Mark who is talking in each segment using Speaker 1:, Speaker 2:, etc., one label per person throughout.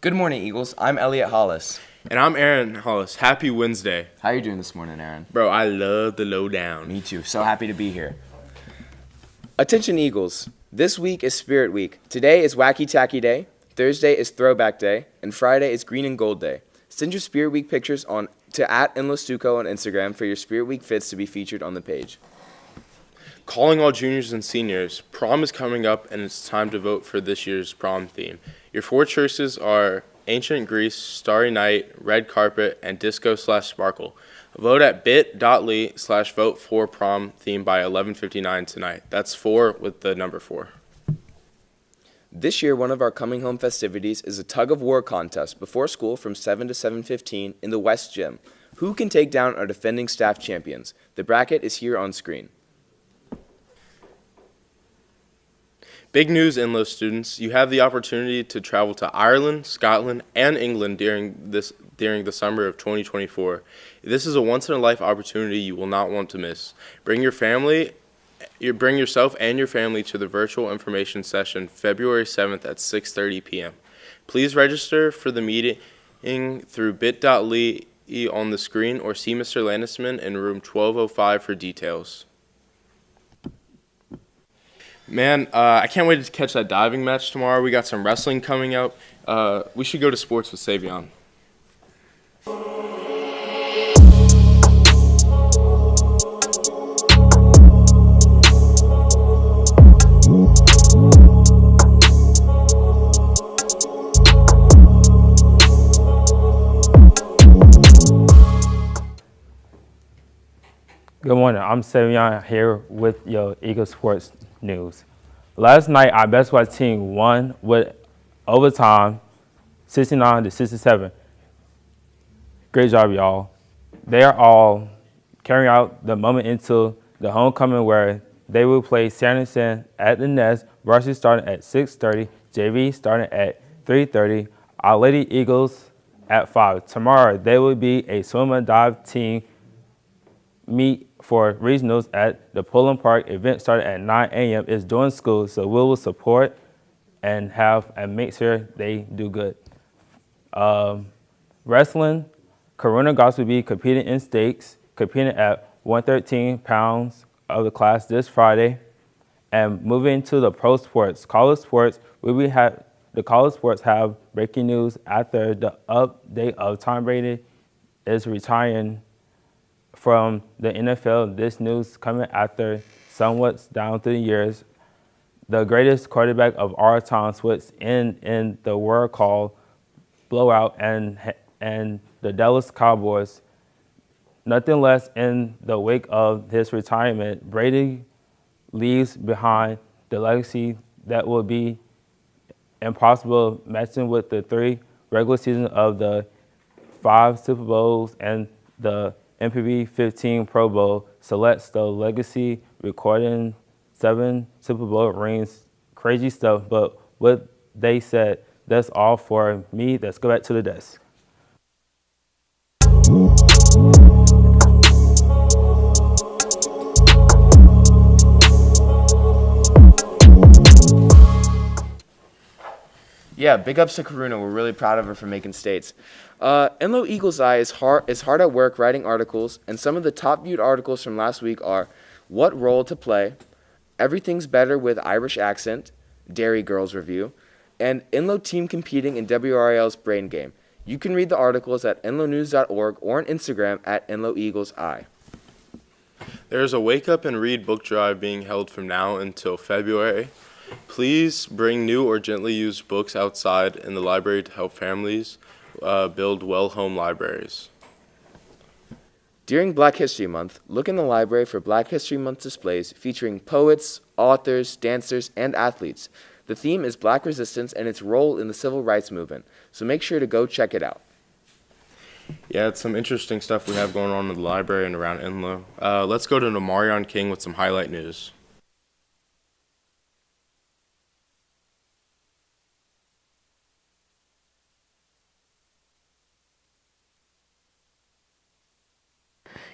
Speaker 1: Good morning, Eagles. I'm Elliot Hollis.
Speaker 2: And I'm Aaron Hollis. Happy Wednesday.
Speaker 1: How are you doing this morning, Aaron?
Speaker 2: Bro, I love the Loe Down.
Speaker 1: Me too. So happy to be here. Attention, Eagles. This week is Spirit Week. Today is Wacky Tacky Day. Thursday is Throwback Day. And Friday is Green and Gold Day. Send your Spirit Week pictures to @Enloe on Instagram for your Spirit Week fits to be featured on the page.
Speaker 2: Calling all juniors and seniors, prom is coming up and it's time to vote for this year's prom theme. Your four choices are Ancient Greece, Starry Night, Red Carpet, and Disco/Sparkle. Vote at bit.ly/vote for prom theme by 11:59 tonight. That's 4 with the number 4.
Speaker 1: This year, one of our coming home festivities is a tug-of-war contest before school from 7 to 7:15 in the West Gym. Who can take down our defending staff champions? The bracket is here on screen.
Speaker 2: Big news, Enloe students. You have the opportunity to travel to Ireland, Scotland, and England during the summer of 2024. This is a once-in-a-life opportunity you will not want to miss. Bring yourself and your family to the virtual information session February 7th at 6:30 p.m. Please register for the meeting through bit.ly on the screen or see Mr. Landisman in room 1205 for details. Man, I can't wait to catch that diving match tomorrow. We got some wrestling coming up. We should go to sports with Savion.
Speaker 3: Good morning, I'm Savion here with your Eagle Sports News. Last night, our basketball team won with overtime, 69-67. Great job, y'all. They are all carrying out the moment into the homecoming where they will play Sanderson at the Nest, varsity starting at 6:30, JV starting at 3:30, our Lady Eagles at 5. Tomorrow, they will be a swim and dive team meet for regionals at the Pullen Park. Event started at 9 a.m. It's during school, so we will support and make sure they do good. Wrestling, Corona Goss will be competing in stakes, competing at 113 pounds of the class this Friday. And moving to the pro sports, college sports, the college sports have breaking news after the update of Tom Brady is retiring from the NFL. This news coming after somewhat down through the years. The greatest quarterback of our time switched in the word called blowout and the Dallas Cowboys. Nothing less in the wake of his retirement. Brady leaves behind the legacy that will be impossible matching with the 3 regular seasons of the 5 Super Bowls and the MPB 15 Pro Bowl. Selects the legacy, recording 7 Super Bowl rings. Crazy stuff, but what they said, that's all for me. Let's go back to the desk.
Speaker 1: Yeah, big ups to Karuna. We're really proud of her for making states. Enloe Eagles Eye is hard at work writing articles, and some of the top viewed articles from last week are What Role to Play, Everything's Better with Irish Accent, Dairy Girls Review, and Enloe Team Competing in WRIL's Brain Game. You can read the articles at enloenews.org or on Instagram at Enloe Eagles Eye.
Speaker 2: There is a Wake Up and Read book drive being held from now until February. Please bring new or gently used books outside in the library to help families build well-home libraries.
Speaker 1: During Black History Month, look in the library for Black History Month displays featuring poets, authors, dancers, and athletes. The theme is Black resistance and its role in the civil rights movement, so make sure to go check it out.
Speaker 2: Yeah, it's some interesting stuff we have going on in the library and around Enloe. Let's go to Namarion King with some highlight news.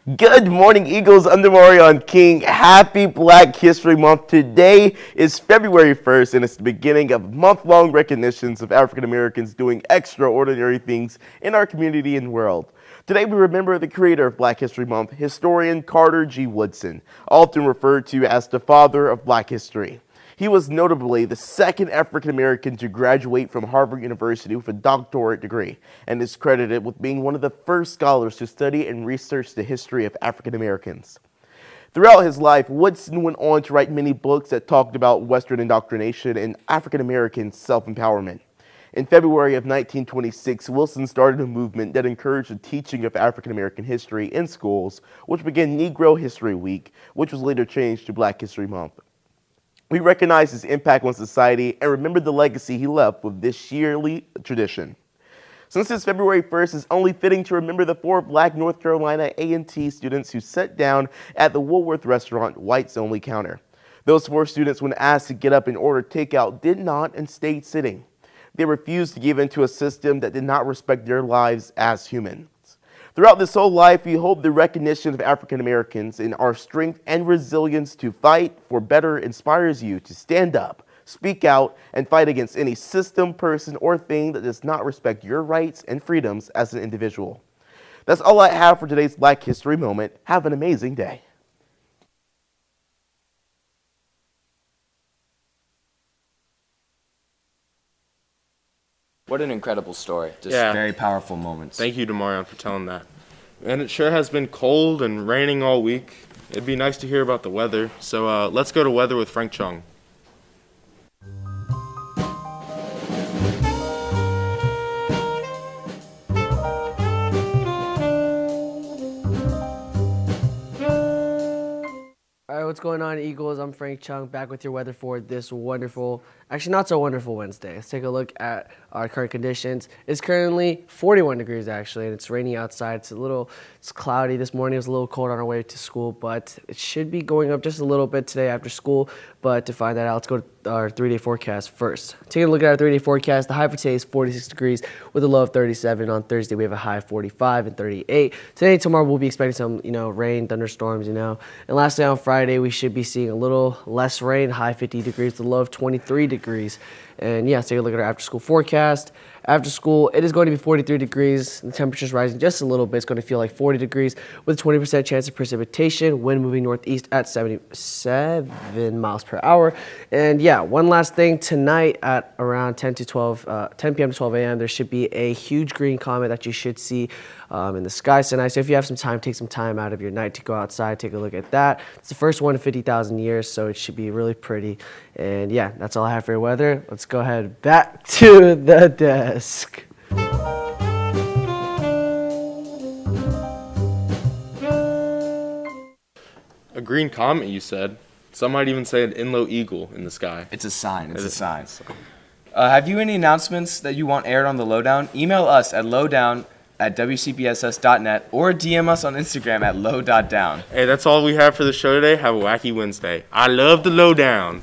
Speaker 4: Good morning, Eagles. I'm Demarion King. Happy Black History Month. Today is February 1st, and it's the beginning of month-long recognitions of African Americans doing extraordinary things in our community and world. Today, we remember the creator of Black History Month, historian Carter G. Woodson, often referred to as the father of Black history. He was notably the second African American to graduate from Harvard University with a doctorate degree, and is credited with being one of the first scholars to study and research the history of African Americans. Throughout his life, Woodson went on to write many books that talked about Western indoctrination and African American self-empowerment. In February of 1926, Wilson started a movement that encouraged the teaching of African American history in schools, which began Negro History Week, which was later changed to Black History Month. We recognize his impact on society and remember the legacy he left with this yearly tradition. Since this February 1st, it's only fitting to remember the 4 Black North Carolina A&T students who sat down at the Woolworth restaurant whites only counter. Those 4 students, when asked to get up and order takeout, did not and stayed sitting. They refused to give in to a system that did not respect their lives as humans. Throughout this whole life, we hope the recognition of African Americans and our strength and resilience to fight for better inspires you to stand up, speak out, and fight against any system, person, or thing that does not respect your rights and freedoms as an individual. That's all I have for today's Black History Moment. Have an amazing day.
Speaker 1: What an incredible story. Just
Speaker 2: Yeah.
Speaker 1: very powerful moments.
Speaker 2: Thank you, Demarion, for telling that. And it sure has been cold and raining all week. It'd be nice to hear about the weather. So let's go to weather with Frank Chung.
Speaker 5: All right, what's going on, Eagles? I'm Frank Chung, back with your weather for this wonderful, actually not so wonderful Wednesday. Let's take a look at our current conditions. It's currently 41 degrees, actually, and it's raining outside. It's cloudy. This morning it was a little cold on our way to school, but it should be going up just a little bit today after school. But to find that out, let's go to our 3-day forecast first. Taking a look at our 3-day forecast, the high for today is 46 degrees with a low of 37. On Thursday, we have a high of 45 and 38. Today and tomorrow, we'll be expecting some, rain, thunderstorms, And lastly, on Friday, we should be seeing a little less rain, high 50 degrees, the low of 23 degrees. And yeah, let's take a look at our after-school forecast. After school, it is going to be 43 degrees. The temperature's rising just a little bit. It's going to feel like 40 degrees with a 20% chance of precipitation. Wind moving northeast at 77 miles per hour. And yeah, one last thing. Tonight at around 10 p.m. to 12 a.m., there should be a huge green comet that you should see in the sky tonight. So if you have some time, take some time out of your night to go outside, take a look at that. It's the first one in 50,000 years, so it should be really pretty. And yeah, that's all I have for your weather. Let's go ahead back to the desk.
Speaker 2: A green comet, you said. Some might even say an Enloe eagle in the sky.
Speaker 1: It's a sign. It's a sign. Have you any announcements that you want aired on the Lowdown? Email us at lowdown@wcpss.net or DM us on Instagram at low.down.
Speaker 2: Hey, that's all we have for the show today. Have a wacky Wednesday. I love the lowdown.